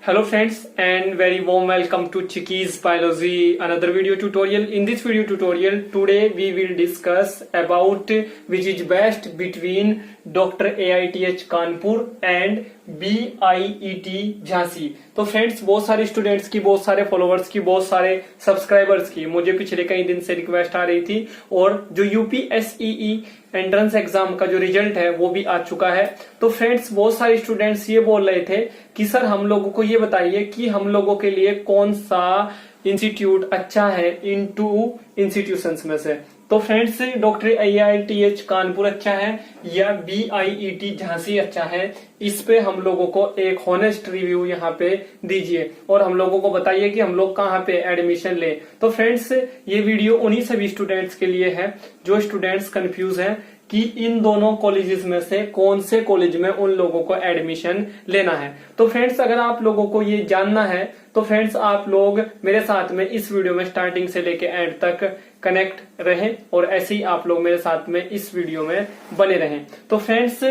Hello friends and very warm welcome to Chiki's Biology, another video tutorial. In this video tutorial today we will discuss about which is best between Dr AITH Kanpur and BIET Jhansi. तो friends बहुत सारे students की, बहुत सारे followers की, बहुत सारे subscribers की मुझे पिछले कई दिन से रिक्वेस्ट आ रही थी और जो UPSEE एंट्रेंस एग्जाम का जो रिजल्ट है वो भी आ चुका है। तो फ्रेंड्स बहुत सारे स्टूडेंट्स ये बोल रहे थे कि सर हम लोगों को ये बताइए कि हम लोगों के लिए कौन सा इंस्टीट्यूट अच्छा है इन टू इंस्टीट्यूशंस में से। तो फ्रेंड्स डॉक्टर AITH कानपुर अच्छा है या BIET झांसी अच्छा है, इस पे हम लोगों को एक हॉनेस्ट रिव्यू यहाँ पे दीजिए और हम लोगों को बताइए कि हम लोग कहाँ पे एडमिशन लें। तो फ्रेंड्स ये वीडियो उन्हीं सभी स्टूडेंट्स के लिए है जो स्टूडेंट्स कंफ्यूज हैं कि इन दोनों कॉलेजेस में से कौन से कॉलेज में उन लोगों को एडमिशन लेना है। तो फ्रेंड्स अगर आप लोगों को ये जानना है तो फ्रेंड्स आप लोग मेरे साथ में इस वीडियो में स्टार्टिंग से लेके एंड तक कनेक्ट रहें और ऐसे ही आप लोग मेरे साथ में इस वीडियो में बने रहें। तो फ्रेंड्स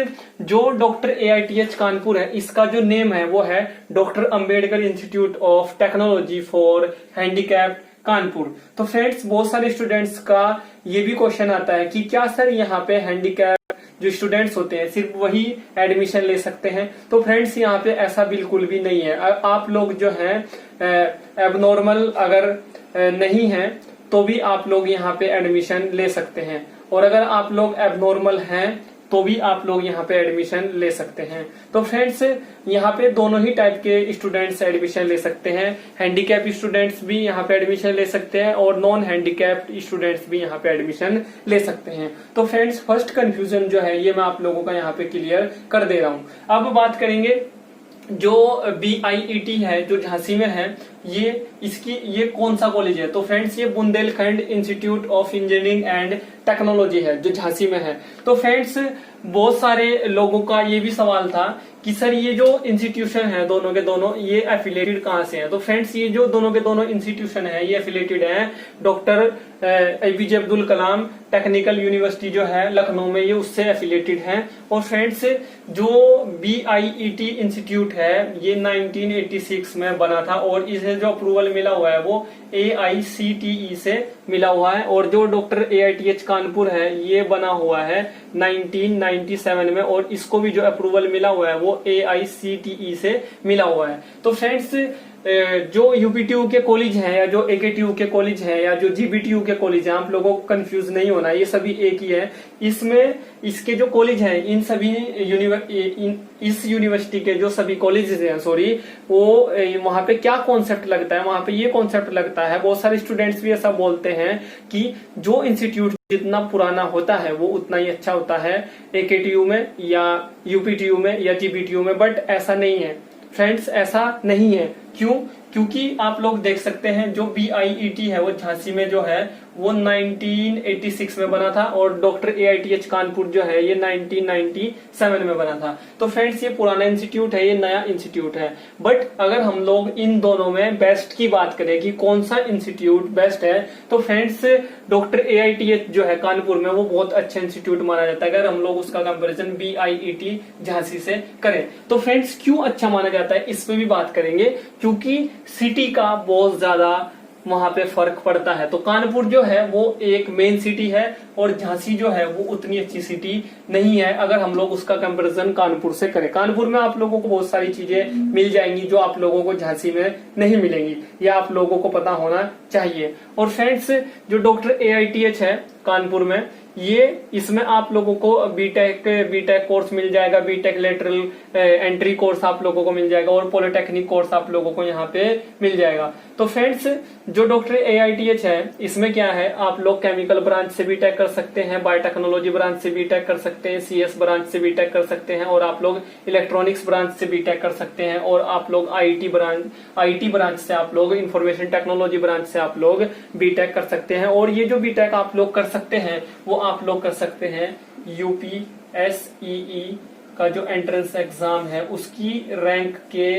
जो डॉक्टर AITH कानपुर है इसका जो नेम है वो है doctor Ambedkar institute of technology for handicapped Kanpur. तो फ्रेंड्स बहुत सारे स्टूडेंट्स का ये भी क्वेश्चन आता है कि क्या सर यहाँ पे हैंडीकैप जो स्टूडेंट्स होते हैं सिर्फ वही एडमिशन ले सकते हैं। तो फ्रेंड्स यहाँ पे ऐसा बिल्कुल भी नहीं है। आप लोग जो हैं एबनॉर्मल अगर नहीं है तो भी आप लोग यहाँ पे एडमिशन ले सकते हैं और अगर आप लोग एबनॉर्मल हैं तो भी आप लोग यहाँ पे एडमिशन ले सकते हैं। तो फ्रेंड्स यहाँ पे दोनों ही टाइप के स्टूडेंट्स एडमिशन ले सकते हैं। हैंडीकैप स्टूडेंट्स भी यहाँ पे एडमिशन ले सकते हैं और नॉन हैंडीकैप्ड स्टूडेंट्स भी यहाँ पे एडमिशन ले सकते हैं। तो फ्रेंड्स फर्स्ट कंफ्यूजन जो है ये मैं आप लोगों का यहाँ पे क्लियर कर दे रहा हूँ। अब बात करेंगे जो BIET है जो झांसी में है ये कौन सा कॉलेज है। तो फ्रेंड्स ये Bundelkhand institute of engineering and technology है जो झांसी में है। तो फ्रेंड्स बहुत सारे लोगों का ये भी सवाल था कि सर ये जो इंस्टीट्यूशन है दोनों के दोनों ये एफिलेटेड कहाँ से है। तो फ्रेंड्स ये जो दोनों के दोनों इंस्टीट्यूशन है ये एफिलेटेड है doctor APJ Abdul Kalam technical university जो है लखनऊ में, ये उससे एफिलेटेड है। और फ्रेंड्स जो BIET इंस्टीट्यूट है ये 1986 में बना था और इसे जो अप्रूवल मिला हुआ है वो AICTE से मिला हुआ है। और जो डॉक्टर AITH कानपुर है ये बना हुआ है 1997 में और इसको भी जो अप्रूवल मिला हुआ है वो AICTE से मिला हुआ है। तो फ्रेंड्स जो UPTU के कॉलेज हैं या जो AKTU के कॉलेज हैं या जो GBTU के कॉलेज हैं, आप लोगों को कंफ्यूज नहीं होना, ये सभी एक ही है। इसमें इसके जो कॉलेज हैं इन सभी इस यूनिवर्सिटी के जो सभी कॉलेजेस हैं वो वहां पे क्या कॉन्सेप्ट लगता है, वहां पे ये कॉन्सेप्ट लगता है। बहुत सारे स्टूडेंट्स भी ऐसा बोलते हैं कि जो इंस्टीट्यूट जितना पुराना होता है वो उतना ही अच्छा होता है AKTU में या UPTU में या GBTU में, बट ऐसा नहीं है फ्रेंड्स, ऐसा नहीं है। क्यों? क्योंकि आप लोग देख सकते हैं जो BIET है वो झांसी में जो है वो 1986 में बना था और डॉक्टर AITH कानपुर जो है ये 1997 में बना था। तो फ्रेंड्स ये पुराना इंस्टीट्यूट है, ये नया इंस्टीट्यूट है। बट अगर हम लोग इन दोनों में बेस्ट की बात करें कि कौन सा इंस्टीट्यूट बेस्ट है तो फ्रेंड्स डॉक्टर AITH जो है कानपुर में वो बहुत अच्छा इंस्टीट्यूट माना जाता है अगर हम लोग उसका कंपेरिजन BIET झांसी से करें। तो फ्रेंड्स क्यों अच्छा माना जाता है इस पे भी बात करेंगे, क्योंकि सिटी का बहुत ज्यादा वहां पे फर्क पड़ता है। तो कानपुर जो है वो एक मेन सिटी है और झांसी जो है वो उतनी अच्छी सिटी नहीं है अगर हम लोग उसका कंपैरिजन कानपुर से करें। कानपुर में आप लोगों को बहुत सारी चीजें मिल जाएंगी जो आप लोगों को झांसी में नहीं मिलेंगी, या आप लोगों को पता होना चाहिए। और फ्रेंड्स जो डॉक्टर AITH है कानपुर में ये इसमें आप लोगों को बीटेक कोर्स मिल जाएगा, बीटेक लेटरल एंट्री कोर्स आप लोगों को मिल जाएगा और पॉलिटेक्निक कोर्स आप लोगों को यहाँ पे मिल जाएगा। तो फ्रेंड्स जो डॉक्टर AITH है इसमें क्या है, आप लोग केमिकल ब्रांच से बीटेक कर सकते हैं, बायोटेक्नोलॉजी ब्रांच से बीटेक कर सकते हैं, CS ब्रांच से बीटेक कर सकते हैं और आप लोग इलेक्ट्रॉनिक्स ब्रांच से बीटेक कर सकते हैं और आप लोग IT ब्रांच से आप लोग इंफॉर्मेशन टेक्नोलॉजी ब्रांच से आप लोग बीटेक कर सकते हैं। और ये जो बीटेक आप लोग कर सकते हैं वो आप लोग कर सकते हैं UPSEE का जो एंट्रेंस एग्जाम है उसकी रैंक के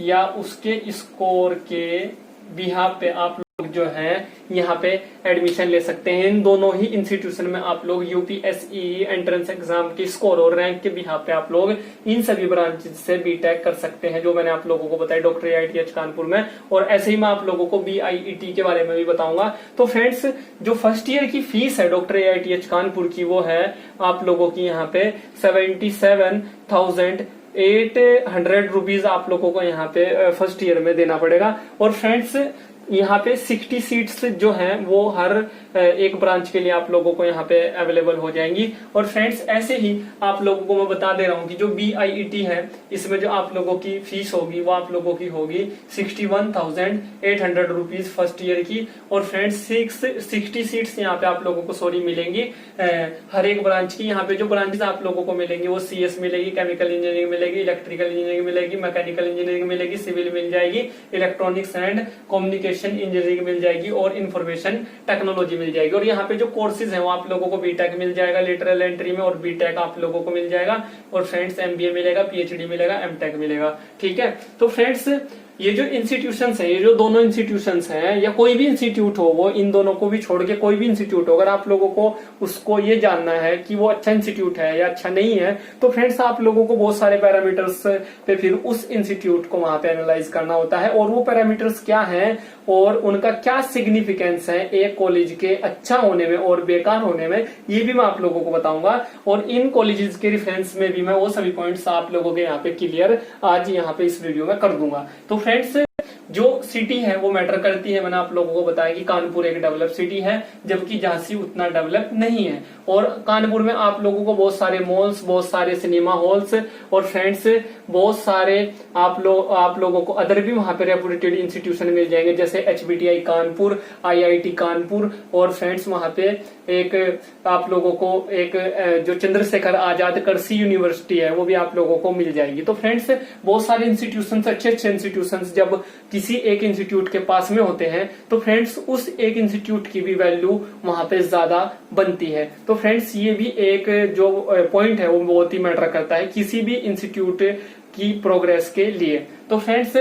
या उसके स्कोर के बिहाफ पे आप जो है यहाँ पे एडमिशन ले सकते हैं। इन दोनों ही इंस्टीट्यूशन में आप लोग यूपीएसई एंट्रेंस एग्जाम की स्कोर और रैंक के बिहार पे आप लोग इन सभी ब्रांचेस से बीटेक कर सकते हैं, जो मैंने आप लोगों को बताया डॉक्टर AITH कानपुर में। और ऐसे ही मैं आप लोगों को BIET के बारे में भी बताऊंगा। तो फ्रेंड्स, जो फर्स्ट ईयर की फीस है डॉक्टर AITH कानपुर की, वो है आप लोगों की यहाँ पे 77,800 रुपीज आप लोगों को यहाँ पे फर्स्ट ईयर में देना पड़ेगा। और फ्रेंड्स, यहाँ पे 60 सीट्स जो हैं वो हर एक ब्रांच के लिए आप लोगों को यहाँ पे अवेलेबल हो जाएंगी। और फ्रेंड्स, ऐसे ही आप लोगों को मैं बता दे रहा हूँ कि जो BIET है इसमें जो आप लोगों की फीस होगी वो आप लोगों की होगी 61,800 रुपीज फर्स्ट ईयर की। और फ्रेंड्स, 60 सीट्स यहाँ पे आप लोगों को मिलेंगी हर एक ब्रांच की। यहाँ पे जो ब्रांचेस आप लोगों को मिलेंगी वो CS मिलेगी, केमिकल इंजीनियरिंग मिलेगी, इलेक्ट्रिकल इंजीनियरिंग मिलेगी, मैकेनिकल इंजीनियरिंग मिलेगी, सिविल मिल जाएगी, इलेक्ट्रॉनिक्स एंड कम्युनिकेशन इंजीनियरिंग मिल जाएगी और इंफॉर्मेशन टेक्नोलॉजी मिल जाएगी। और यहाँ पे जो कोर्सेज हैं वो आप लोगों को बीटेक मिल जाएगा लेटरल एंट्री में, और बीटेक आप लोगों को मिल जाएगा। और फ्रेंड्स, MBA मिलेगा, PhD मिलेगा, MTech मिलेगा। ठीक है, तो फ्रेंड्स, ये जो इंस्टीट्यूशंस है, ये जो दोनों इंस्टीट्यूशंस हैं या कोई भी इंस्टीट्यूट हो, वो इन दोनों को भी छोड़ के कोई भी इंस्टीट्यूट हो, अगर आप लोगों को उसको ये जानना है कि वो अच्छा इंस्टीट्यूट है या अच्छा नहीं है, तो फ्रेंड्स आप लोगों को बहुत सारे पैरामीटर्स पे फिर उस इंस्टीट्यूट को वहां पे एनालाइज करना होता है। और वो पैरामीटर्स क्या हैं और उनका क्या सिग्निफिकेंस है एक कॉलेज के अच्छा होने में और बेकार होने में, ये भी मैं आप लोगों को बताऊंगा। और इन कॉलेजेस के रेफरेंस में भी मैं वो सभी पॉइंट्स आप लोगों के यहाँ पे क्लियर आज यहाँ पे इस वीडियो में कर दूंगा। तो फ्रेंड्स, जो सिटी है वो मैटर करती है। मैंने आप लोगों को बताया कि कानपुर एक डेवलप सिटी है, जबकि झांसी उतना डेवलप नहीं है। और कानपुर में आप लोगों को बहुत सारे मॉल्स, बहुत सारे सिनेमा हॉल्स और फ्रेंड्स बहुत सारे आप लोगों को अदर भी वहां पे रेपुटेड इंस्टीट्यूशन मिल जाएंगे, जैसे HBTI कानपुर, IIT कानपुर। और फ्रेंड्स, वहां पे एक आप लोगों को एक जो चंद्रशेखर आजाद कृषि यूनिवर्सिटी है वो भी आप लोगों को मिल जाएगी। तो फ्रेंड्स, बहुत सारे इंस्टीट्यूशन, अच्छे अच्छे इंस्टीट्यूशन जब किसी एक इंस्टीट्यूट के पास में होते हैं तो फ्रेंड्स उस एक इंस्टीट्यूट की भी वैल्यू वहां पे ज्यादा बनती है। तो फ्रेंड्स, ये भी एक जो पॉइंट है वो बहुत ही मैटर करता है किसी भी इंस्टीट्यूट की प्रोग्रेस के लिए। तो फ्रेंड्स,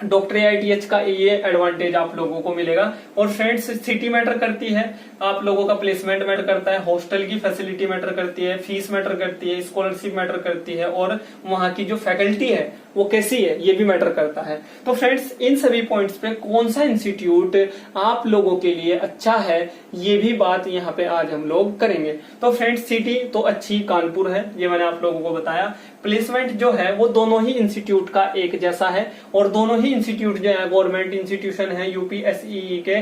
डॉक्टर AITH का ये एडवांटेज आप लोगों को मिलेगा। और फ्रेंड्स, सिटी मैटर करती है, आप लोगों का प्लेसमेंट मैटर करता है, हॉस्टल की फैसिलिटी मैटर करती है, फीस मैटर करती है, स्कॉलरशिप मैटर करती है, और वहां की जो फैकल्टी है वो कैसी है ये भी मैटर करता है। तो फ्रेंड्स, इन सभी पॉइंट्स पे कौन सा इंस्टीट्यूट आप लोगों के लिए अच्छा है ये भी बात यहाँ पे आज हम लोग करेंगे। तो फ्रेंड्स, सिटी तो अच्छी कानपुर है, ये मैंने आप लोगों को बताया। प्लेसमेंट जो है वो दोनों ही इंस्टीट्यूट का एक जैसा है, और दोनों ही इंस्टीट्यूट जो है गवर्नमेंट इंस्टीट्यूशन है, UPSEE के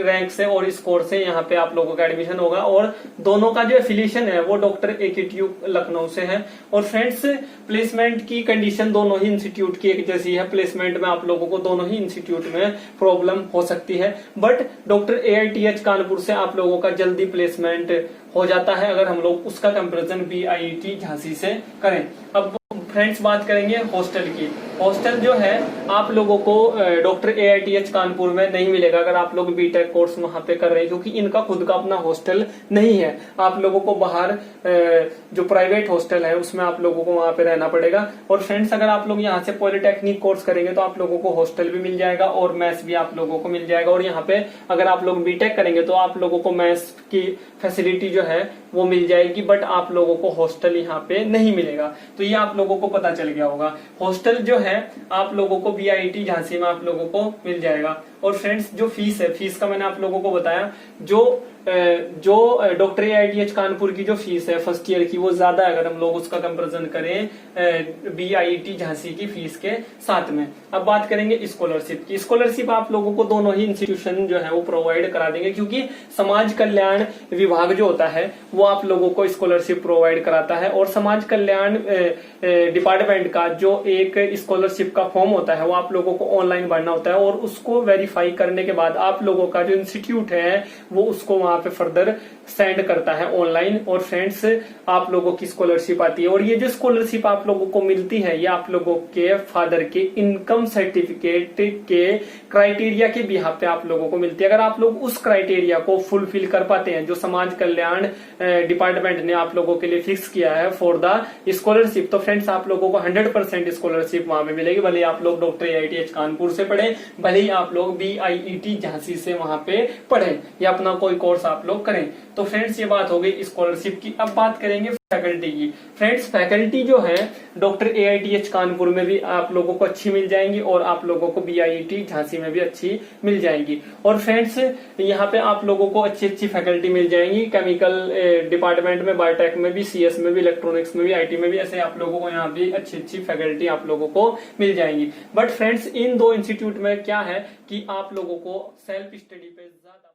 रैंक से और स्कोर से यहाँ पे आप लोगों का एडमिशन होगा। और दोनों का जो एफिलिएशन है वो डॉक्टर AKTU लखनऊ से है। और फ्रेंड्स, प्लेसमेंट की कंडीशन दोनों ही इंस्टीट्यूट की एक जैसी है। प्लेसमेंट में आप लोगों को दोनों ही इंस्टीट्यूट में प्रॉब्लम हो सकती है, बट डॉक्टर AITH कानपुर से आप लोगों का जल्दी प्लेसमेंट हो जाता है अगर हम लोग उसका कंपैरिजन BIET झांसी से करें। अब फ्रेंड्स, बात करेंगे हॉस्टल की। हॉस्टल जो है आप लोगों को डॉक्टर AITH कानपुर में नहीं मिलेगा अगर आप लोग बीटेक कोर्स वहां पे कर रहे हैं, क्योंकि इनका खुद का अपना हॉस्टल नहीं है। आप लोगों को बाहर जो प्राइवेट हॉस्टल है उसमें आप लोगों को वहां पे रहना पड़ेगा। और फ्रेंड्स, अगर आप लोग यहाँ से पॉलिटेक्निक कोर्स करेंगे तो आप लोगों को हॉस्टल भी मिल जाएगा और मैस भी आप लोगों को मिल जाएगा। और यहाँ पे अगर आप लोग बीटेक करेंगे तो आप लोगों को मैस की फैसिलिटी जो है वो मिल जाएगी, बट आप लोगों को हॉस्टल यहाँ पे नहीं मिलेगा। तो ये आप लोगों को पता चल गया होगा। हॉस्टल जो है आप लोगों को BIT झांसी में आप लोगों को मिल जाएगा। और फ्रेंड्स, जो फीस है, फीस का मैंने आप लोगों को बताया, जो डॉक्टर AITH कानपुर की जो फीस है फर्स्ट ईयर की वो ज्यादा है अगर हम लोग उसका कंपैरिजन करें BIT झांसी की फीस के साथ में। अब बात करेंगे स्कॉलरशिप की। स्कॉलरशिप आप लोगों को दोनों ही इंस्टीट्यूशन जो है वो प्रोवाइड करा देंगे, क्योंकि समाज कल्याण विभाग जो होता है वो आप लोगों को स्कॉलरशिप प्रोवाइड कराता है। और समाज कल्याण डिपार्टमेंट का जो एक स्कॉलरशिप का फॉर्म होता है वो आप लोगों को ऑनलाइन भरना होता है और उसको वेरीफाई वेरीफाई करने के बाद आप लोगों का जो इंस्टीट्यूट है वो उसको वहां पे फर्दर सेंड करता है ऑनलाइन, और फ्रेंड्स आप लोगों की स्कॉलरशिप आती है। और ये जो स्कॉलरशिप आप लोगों को मिलती है ये आप लोगों के फादर के इनकम सर्टिफिकेट के क्राइटेरिया के बिहाफ पे आप लोगों को मिलती है। अगर आप लोग उस क्राइटेरिया को फुलफिल कर पाते हैं जो समाज कल्याण डिपार्टमेंट ने आप लोगों के लिए फिक्स किया है फॉर द स्कॉलरशिप, तो फ्रेंड्स आप लोगों को 100% स्कॉलरशिप वहां पे मिलेगी। भले आप लोग डॉक्टर AITH कानपुर से पढ़े, भले ही आप लोग BIET झांसी से वहां पे पढ़े या अपना कोई कोर्स आप लोग करें। तो फ्रेंड्स ये बात हो गई स्कॉलरशिप की। अब बात करेंगे फैकल्टी की। फ्रेंड्स फैकल्टी जो है डॉक्टर AITH कानपुर में भी आप लोगों को अच्छी मिल जाएंगी और आप लोगों को BIET झांसी में भी अच्छी मिल जाएगी। और फ्रेंड्स यहाँ पे आप लोगों को अच्छी अच्छी फैकल्टी मिल जाएंगी केमिकल डिपार्टमेंट में, बायोटेक में भी, CS में भी, इलेक्ट्रॉनिक्स में भी, IT में भी, ऐसे आप लोगों को यहाँ भी अच्छी अच्छी फैकल्टी आप लोगों को मिल जाएंगी। बट फ्रेंड्स इन दो इंस्टीट्यूट में क्या है कि आप लोगों को सेल्फ स्टडी पे ज्यादा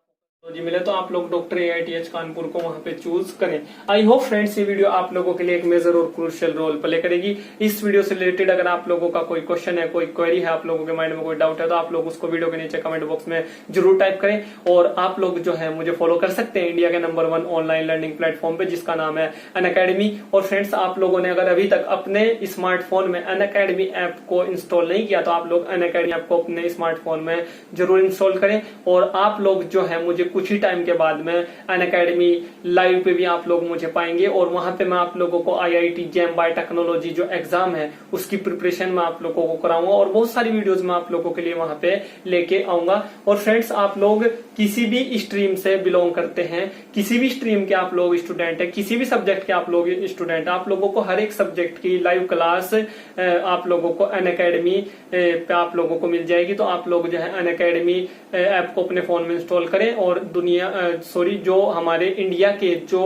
मिले, तो आप लोग डॉक्टर AITH कानपुर को वहां पे चूज करें। आई होप फ्रेंड्स ये वीडियो आप लोगों के लिए एक मेजर और क्रूशियल रोल प्ले करेगी। इस वीडियो से रिलेटेड अगर आप लोगों का कोई क्वेश्चन है, कोई क्वेरी है, आप लोगों के माइंड में कोई डाउट है, तो आप लोग उसको वीडियो के नीचे कमेंट बॉक्स में जरूर टाइप करें। और आप लोग जो है मुझे फॉलो कर सकते हैं इंडिया के नंबर 1 ऑनलाइन लर्निंग प्लेटफॉर्म पे जिसका नाम है अनअकैडमी। और फ्रेंड्स आप लोगों ने अगर अभी तक अपने स्मार्टफोन में अनअकैडमी ऐप को इंस्टॉल नहीं किया तो आप लोग अनअकैडमी ऐप को अपने स्मार्टफोन में जरूर इंस्टॉल करें। और आप लोग जो है मुझे कुछ ही टाइम के बाद में अनअकैडमी लाइव पे भी आप लोग मुझे पाएंगे, और वहां पे मैं आप लोगों को IIT JAM बायोटेक्नोलॉजी जो एग्जाम है उसकी प्रिपरेशन में आप लोगों को कराऊंगा, और बहुत सारी वीडियोस मैं आप लोगों के लिए वहां पे लेके आऊंगा। और फ्रेंड्स आप लोग किसी भी स्ट्रीम से बिलोंग करते हैं, किसी भी स्ट्रीम के आप लोग स्टूडेंट है, किसी भी सब्जेक्ट के आप लोग स्टूडेंट, आप लोगों को हर एक सब्जेक्ट की लाइव क्लास आप लोगों को अनअकैडमी पे आप लोगों को मिल जाएगी। तो आप लोग जो है अनअकैडमी ऐप को अपने फोन में इंस्टॉल करें और जो हमारे इंडिया के जो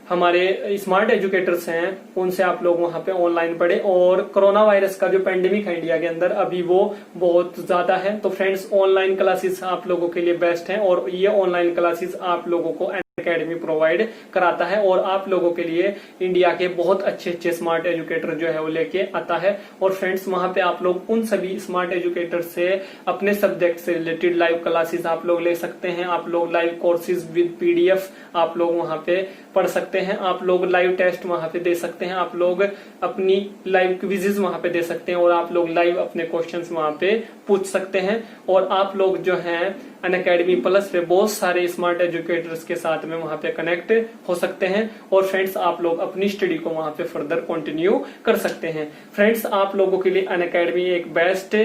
हमारे स्मार्ट एजुकेटर्स हैं उनसे आप लोग वहां पे ऑनलाइन पढ़े। और कोरोना वायरस का जो पेंडेमिक है इंडिया के अंदर अभी वो बहुत ज्यादा है, तो फ्रेंड्स ऑनलाइन क्लासेस आप लोगों के लिए बेस्ट है, और ये ऑनलाइन क्लासेस आप लोगों को अनअकैडमी प्रोवाइड कराता है, और आप लोगों के लिए इंडिया के बहुत अच्छे अच्छे स्मार्ट एजुकेटर जो है वो लेके आता है। और फ्रेंड्स वहां पे आप लोग उन सभी स्मार्ट एजुकेटर से अपने सब्जेक्ट से रिलेटेड लाइव क्लासेस आप लोग ले सकते हैं। आप लोग लाइव कोर्सेज विद PDF आप लोग वहां पे पढ़ सकते हैं, आप लोग लाइव टेस्ट वहां पे दे सकते हैं, आप लोग अपनी लाइव क्विजेज वहां पे दे सकते हैं, और आप लोग लाइव अपने क्वेश्चंस वहां पे पूछ सकते हैं। और आप लोग जो हैं अनअकैडमी प्लस पे बहुत सारे स्मार्ट एजुकेटर्स के साथ में वहां पे कनेक्ट हो सकते हैं, और फ्रेंड्स आप लोग अपनी स्टडी को वहां पे फर्दर कंटिन्यू कर सकते हैं। फ्रेंड्स आप लोगों के लिए अनअकैडमी एक बेस्ट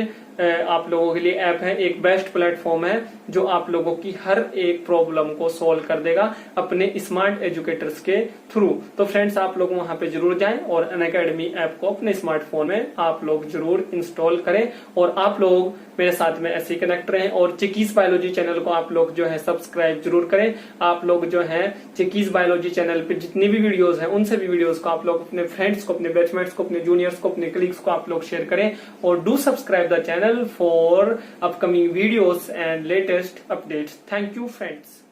आप लोगों के लिए ऐप है, एक बेस्ट प्लेटफॉर्म है जो आप लोगों की हर एक प्रॉब्लम को सॉल्व कर देगा अपने स्मार्ट एजुकेटर्स के थ्रू। तो फ्रेंड्स आप लोग वहां पे जरूर जाएं और अनअकैडमी ऐप को अपने स्मार्टफोन में आप लोग जरूर इंस्टॉल करें, और आप लोग मेरे साथ में ऐसे कनेक्ट रहें। और चिकीज बायोलॉजी चैनल को आप लोग जो है सब्सक्राइब जरूर करें। आप लोग जो है चिकीज बायोलॉजी चैनल पे जितनी भी वीडियोस हैं उन सभी वीडियोस को आप लोग अपने फ्रेंड्स को, अपने बैचमेट्स को, अपने जूनियर्स को, अपने कलीग्स को आप लोग शेयर करें, और do subscribe the channel for upcoming videos and latest updates. Thank you friends.